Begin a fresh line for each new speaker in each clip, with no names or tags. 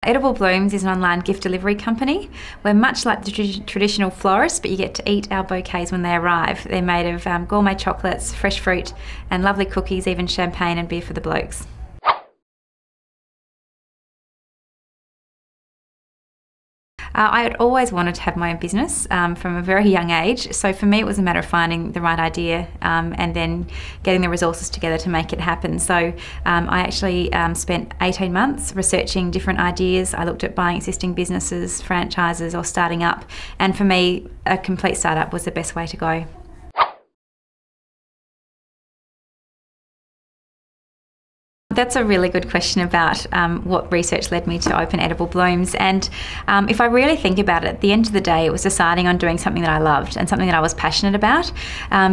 Edible Blooms is an online gift delivery company. We're much like the traditional florist, but you get to eat our bouquets when they arrive. They're made of gourmet chocolates, fresh fruit, and lovely cookies, even champagne and beer for the blokes. I had always wanted to have my own business from a very young age, so for me it was a matter of finding the right idea and then getting the resources together to make it happen. So I actually spent 18 months researching different ideas. I looked at buying existing businesses, franchises or starting up, and for me a complete startup was the best way to go. That's a really good question about what research led me to open Edible Blooms, and if I really think about it, at the end of the day it was deciding on doing something that I loved and something that I was passionate about,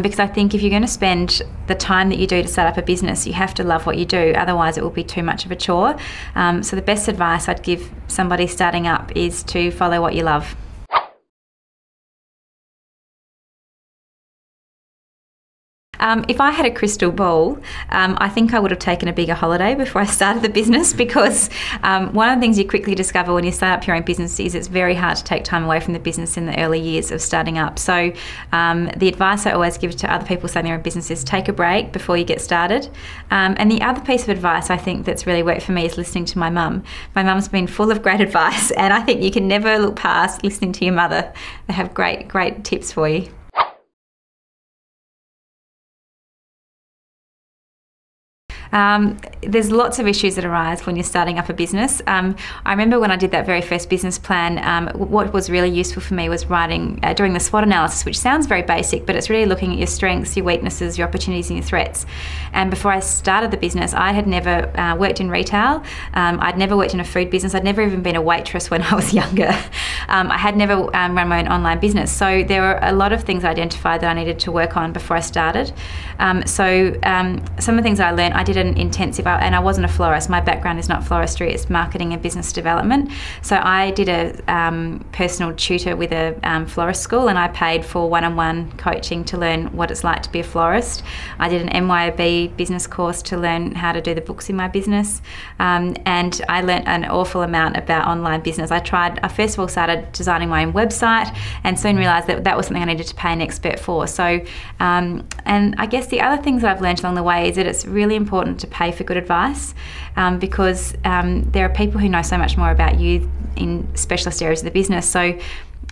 because I think if you're going to spend the time that you do to start up a business, you have to love what you do, otherwise it will be too much of a chore. So the best advice I'd give somebody starting up is to follow what you love. If I had a crystal ball, I think I would have taken a bigger holiday before I started the business, because one of the things you quickly discover when you start up your own business is it's very hard to take time away from the business in the early years of starting up. So the advice I always give to other people starting their own business is take a break before you get started. And the other piece of advice I think that's really worked for me is listening to my mum. My mum's been full of great advice, and I think you can never look past listening to your mother. They have great tips for you. There's lots of issues that arise when you're starting up a business. I remember when I did that very first business plan, what was really useful for me was doing the SWOT analysis, which sounds very basic, but it's really looking at your strengths, your weaknesses, your opportunities and your threats. And before I started the business, I had never worked in retail. I'd never worked in a food business. I'd never even been a waitress when I was younger. I had never run my own online business. So there were a lot of things I identified that I needed to work on before I started. Some of the things I learned, I did an intensive, and I wasn't a florist. My background is not floristry, it's marketing and business development. So I did a personal tutor with a florist school, and I paid for one-on-one coaching to learn what it's like to be a florist. I did an MYOB business course to learn how to do the books in my business, and I learned an awful amount about online business. I first of all started designing my own website and soon realised that that was something I needed to pay an expert for. So, and I guess the other things that I've learned along the way is that it's really important to pay for good advice, because there are people who know so much more about you in specialist areas of the business. So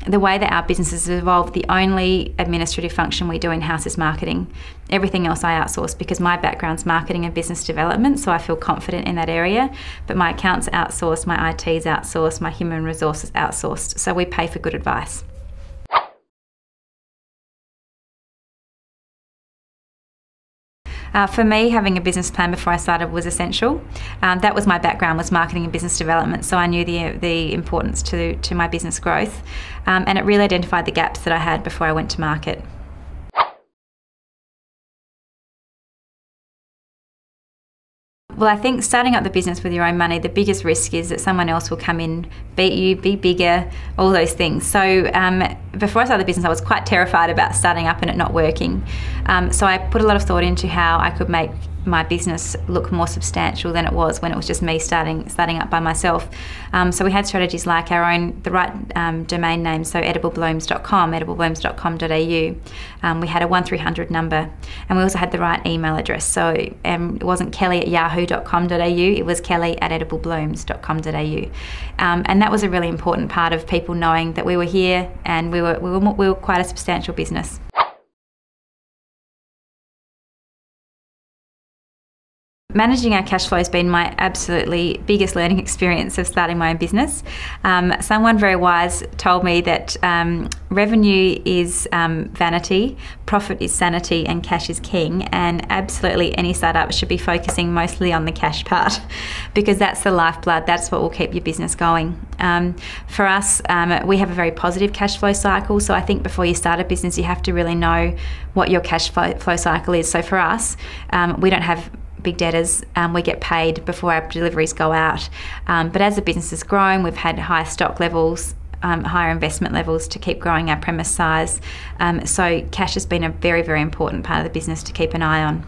the way that our businesses have evolved, the only administrative function we do in-house is marketing. Everything else I outsource, because my background's marketing and business development, so I feel confident in that area. But my accounts are outsourced, my IT is outsourced, my human resources outsourced. So we pay for good advice. For me, having a business plan before I started was essential. That was my background, was marketing and business development, so I knew the importance to my business growth, and it really identified the gaps that I had before I went to market. Well, I think starting up the business with your own money, the biggest risk is that someone else will come in, beat you, be bigger, all those things. So before I started the business, I was quite terrified about starting up and it not working. So I put a lot of thought into how I could make my business look more substantial than it was when it was just me starting up by myself. So we had strategies like the right domain name, so edibleblooms.com, edibleblooms.com.au. We had a 1300 number, and we also had the right email address. So it wasn't kelly@yahoo.com.au, it was kelly@edibleblooms.com.au. And that was a really important part of people knowing that we were here and we were quite a substantial business. Managing our cash flow has been my absolutely biggest learning experience of starting my own business. Someone very wise told me that revenue is vanity, profit is sanity, and cash is king. And absolutely any startup should be focusing mostly on the cash part, because that's the lifeblood, that's what will keep your business going. For us, we have a very positive cash flow cycle, so I think before you start a business you have to really know what your cash flow cycle is. So for us, we don't have big debtors. We get paid before our deliveries go out. But as the business has grown, we've had higher stock levels, higher investment levels to keep growing our premise size. So cash has been a very, very important part of the business to keep an eye on.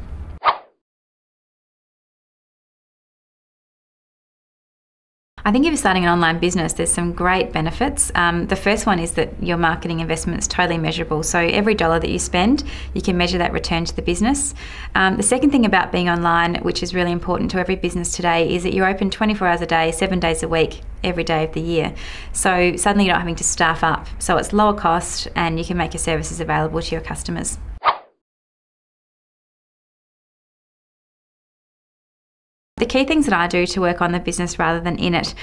I think if you're starting an online business, there's some great benefits. The first one is that your marketing investment is totally measurable. So every dollar that you spend, you can measure that return to the business. The second thing about being online, which is really important to every business today, is that you're open 24 hours a day, 7 days a week, every day of the year. So suddenly you're not having to staff up. So it's lower cost and you can make your services available to your customers. The key things that I do to work on the business rather than in it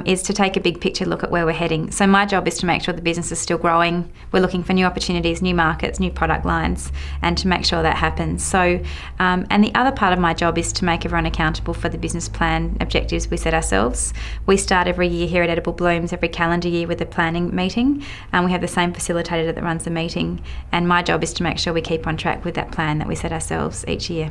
is to take a big picture look at where we're heading. So my job is to make sure the business is still growing. We're looking for new opportunities, new markets, new product lines, and to make sure that happens. So, and the other part of my job is to make everyone accountable for the business plan objectives we set ourselves. We start every year here at Edible Blooms, every calendar year, with a planning meeting, and we have the same facilitator that runs the meeting. And my job is to make sure we keep on track with that plan that we set ourselves each year.